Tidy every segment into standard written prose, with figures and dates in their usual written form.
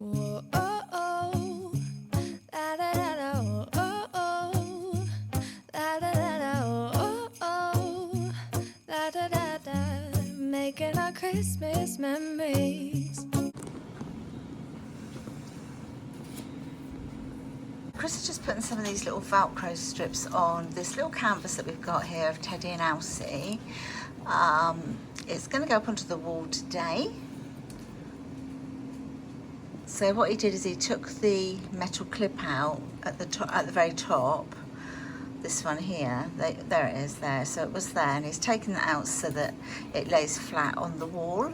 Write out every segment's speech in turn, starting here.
Whoa, oh, oh. La, da, da, da, oh, oh, oh. La, da, da, da, oh, oh, oh. La, da, da, da. Making our Christmas memories. Chris is just putting some of these little Velcro strips on this little canvas that we've got here of Teddy and Elsie. It's going to go up onto the wall today. So what he did is he took the metal clip out at the top, at the very top. This one here, there it is there. So it was there, and he's taken that out so that it lays flat on the wall.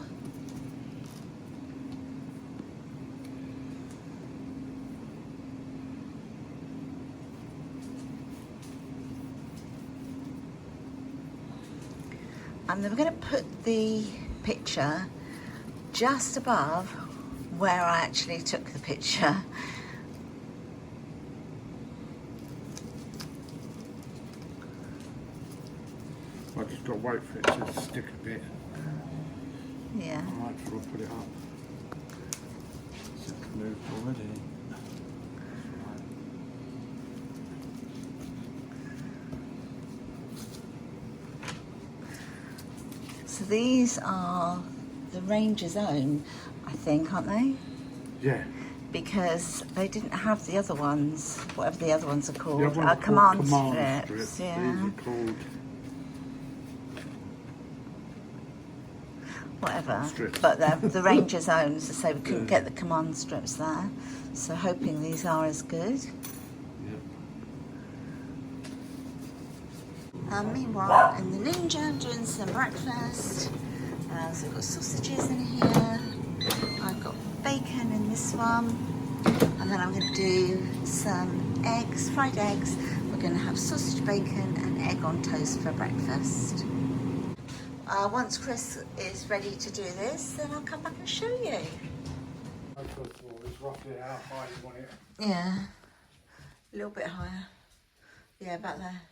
And then we're going to put the picture just above where I actually took the picture. I just got to wait for it to stick a bit. Yeah. Alright, before I put it up. It's moved already. So these are the Ranger's own, I think, aren't they? Yeah. Because they didn't have the other ones, whatever the other ones are called. The other ones are command called strips. strips. Yeah. These are called whatever. Strips. But the Ranger's own, as I say, we couldn't get the command strips there. So hoping these are as good. Meanwhile, in the Ninja, I'm doing some breakfast. So we've got sausages in here. I've got bacon in this one. And then I'm going to do some eggs, fried eggs. We're going to have sausage, bacon and egg on toast for breakfast. Once Chris is ready to do this, then I'll come back and show you. First of all, it's roughly how high you want it. Yeah, a little bit higher. Yeah, about there.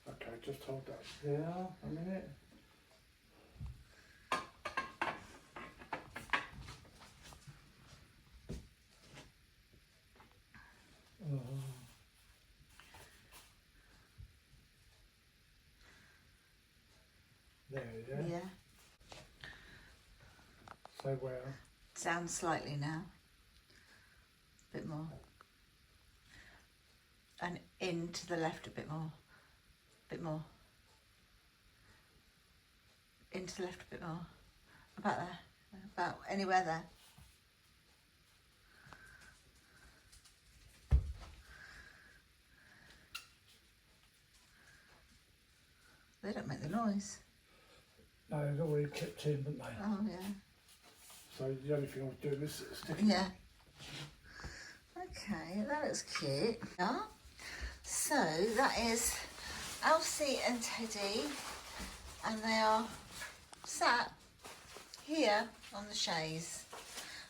Okay, just hold that there a minute. There, yeah. Yeah. So where? Down slightly now. A bit more. And in to the left a bit more. A bit more. In to the left a bit more. About there. About anywhere there. They don't make the noise. No, they've already kept in, haven't they? Oh, yeah. So the only thing I was doing is sticking. Yeah. Okay, that looks cute. Yeah. So that is Elsie and Teddy, and they are sat here on the chaise.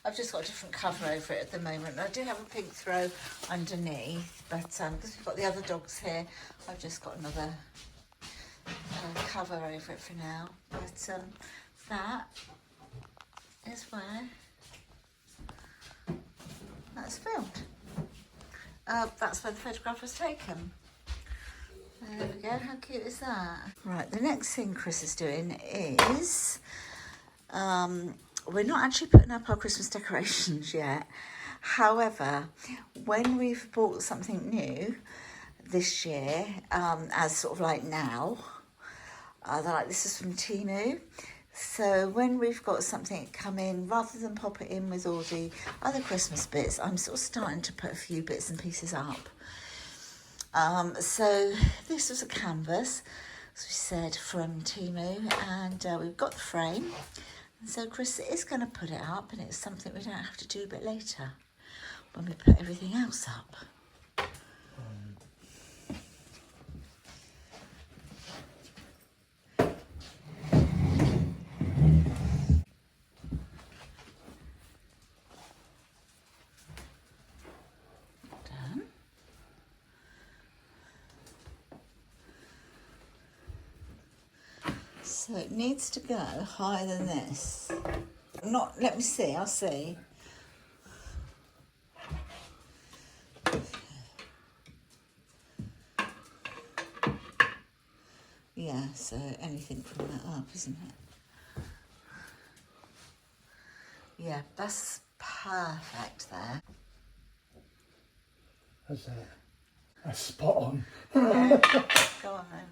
I've just got a different cover over it at the moment. I do have a pink throw underneath, but because we've got the other dogs here, I've just got another cover over it for now. But that is where that's filmed. That's where the photograph was taken. There we go, how cute is that? Right, the next thing Chris is doing is, we're not actually putting up our Christmas decorations yet. However, when we've bought something new this year, as sort of like now, they're like, this is from Timu. So when we've got something come in, rather than pop it in with all the other Christmas bits, I'm sort of starting to put a few bits and pieces up. So this was a canvas, as we said, from Timu, and we've got the frame. And so Chris is going to put it up, and it's something we don't have to do a bit later when we put everything else up. So it needs to go higher than this. Not, let me see, I'll see. Yeah, so anything from that up, isn't it? Yeah, that's perfect there. That's a spot on. Yeah. Go on then.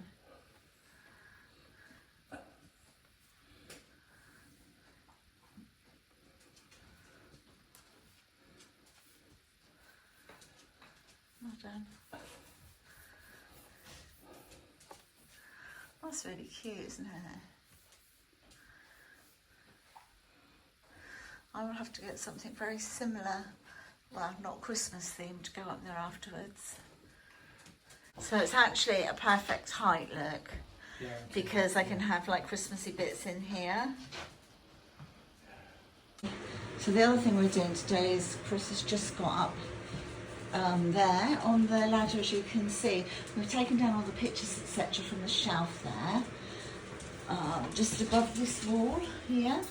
Well done. That's really cute, isn't it? I will have to get something very similar, well, not Christmas themed, to go up there afterwards. So it's actually a perfect height look, Yeah. because I can have like Christmassy bits in here. So the other thing we're doing today is Chris has just got up there on the ladder, as you can see. We've taken down all the pictures, etc., from the shelf there, just above this wall here,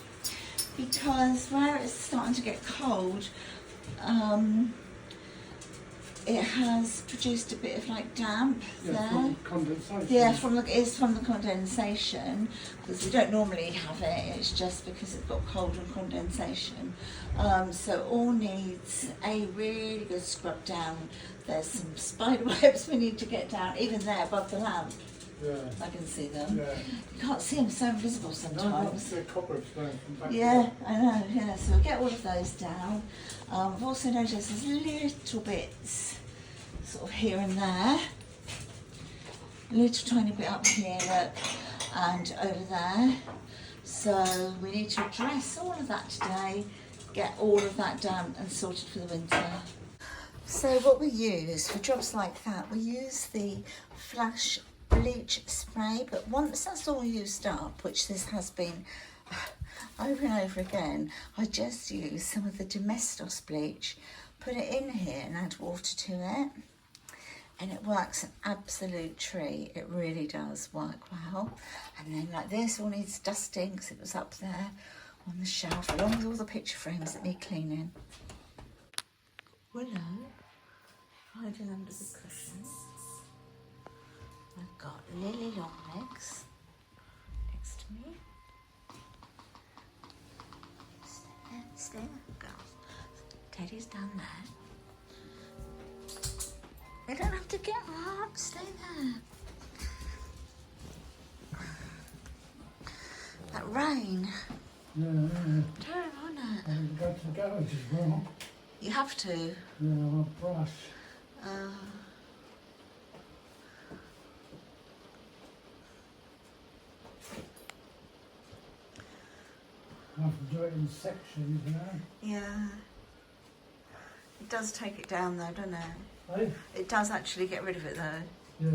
because where it's starting to get cold, it has produced a bit of like damp there. From condensation. Yeah, it's from the condensation, because we don't normally have it. It's just because it's got cold and condensation. So all needs a really good scrub down. There's some spider webs we need to get down, even there above the lamp. Yeah. I can see them. Yeah. You can't see them, so invisible No, sometimes. the cobwebs going from back. Yeah, I know, yeah, so we'll get all of those down. I've also noticed there's little bits sort of here and there. A little tiny bit up here, look, and over there. So we need to address all of that today, get all of that done and sorted for the winter. So what we use for jobs like that, we use the Flash bleach spray, but once that's all used up, which this has been over and over again, I just use some of the Domestos bleach, put it in here and add water to it, and it works an absolute treat. It really does work well. And then like this all needs dusting because it was up there on the shelf along with all the picture frames that need cleaning. Willow hiding under the cushions. I've got Lily Longlegs next to me. Stay there, girls. Teddy's down there. You don't have to get up, stay there. That rain. Yeah. Terrible, isn't it? I can go to the garage as well. You have to. Yeah, I'll brush. I have to do it in sections, you know. Yeah. It does take it down though, doesn't it? Hey? It does actually get rid of it though. Yeah.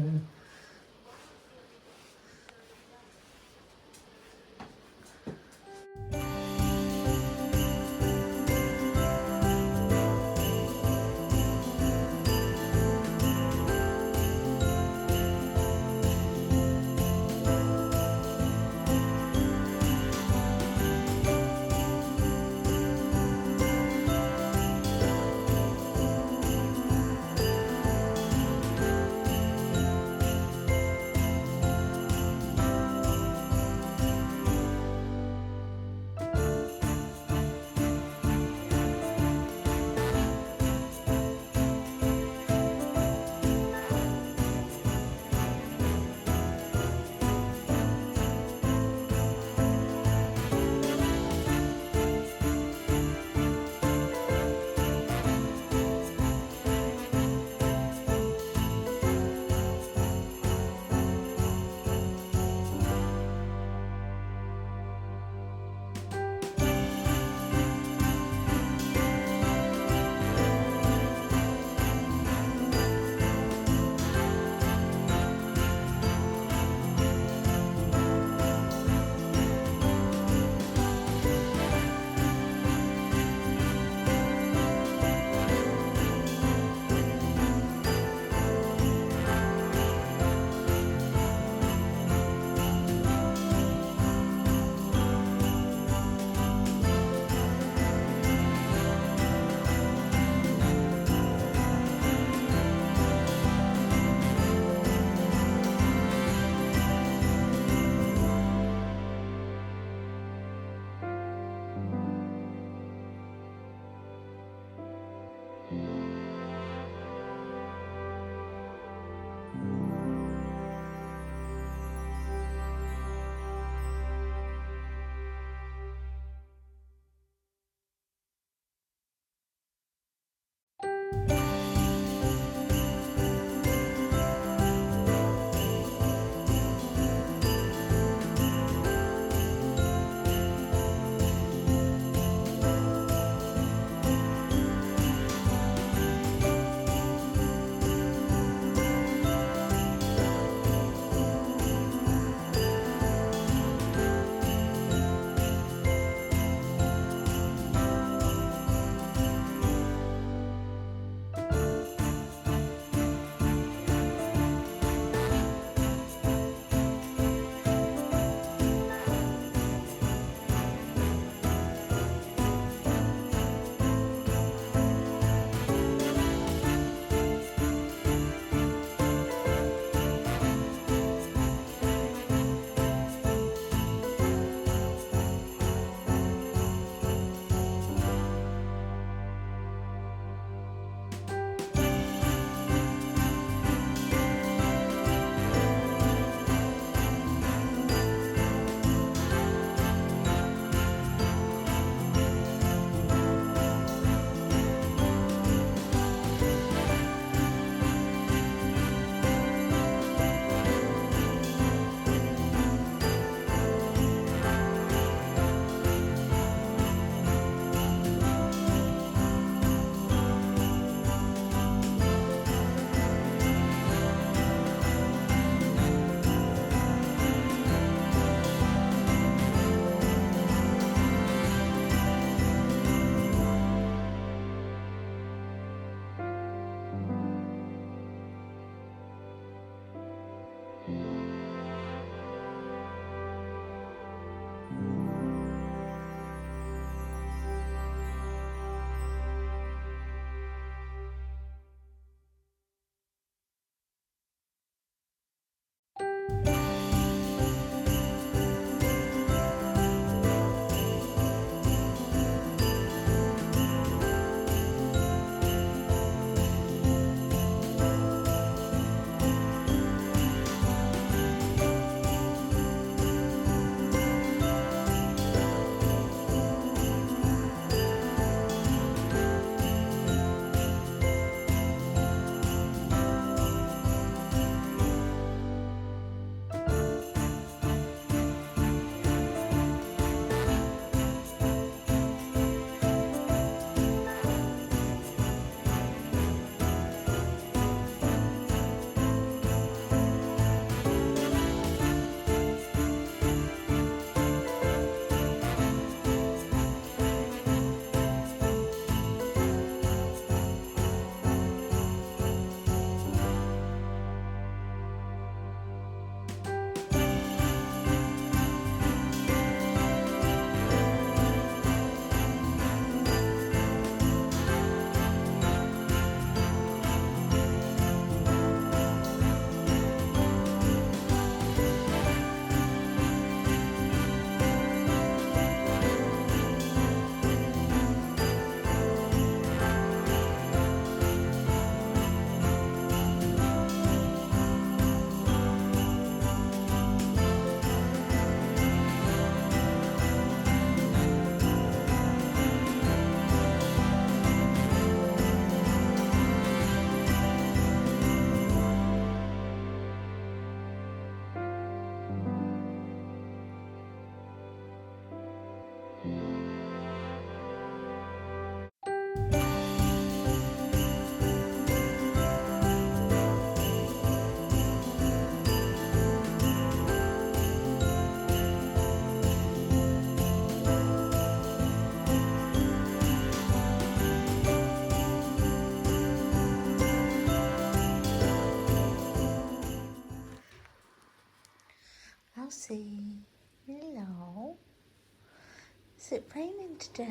Is it raining today?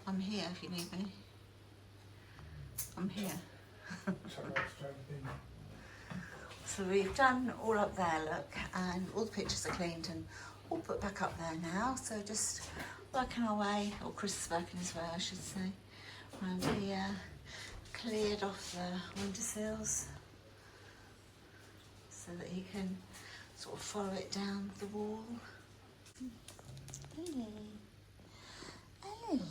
I'm here if you need me. I'm here. So we've done all up there, look, and all the pictures are cleaned and all put back up there now. So just working our way, or Chris is working his way, I should say, around here. Cleared off the windowsills so that he can sort of follow it down the wall. Lily. Lily.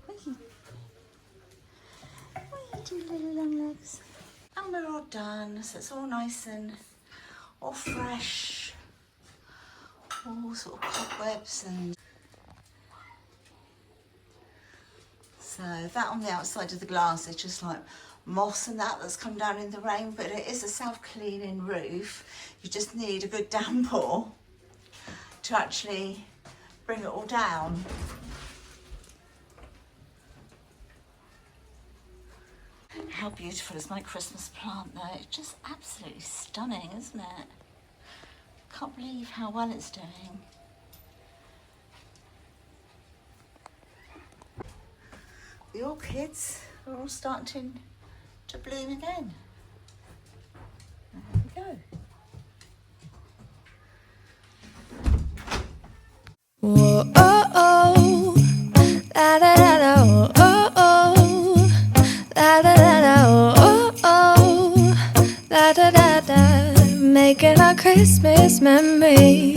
What are you doing? What are you doing, little long legs? And we're all done, so it's all nice and all fresh. All sort of cobwebs and... So that on the outside of the glass is just like moss and that's come down in the rain, but it is a self-cleaning roof. You just need a good downpour to actually bring it all down. How beautiful is my Christmas plant though? It's just absolutely stunning, isn't it? Can't believe how well it's doing. The orchids are all starting to bloom again. There we go. Whoa, oh, oh, la da da da, oh, oh, la da da da, oh, oh, la da da da, making our Christmas memory.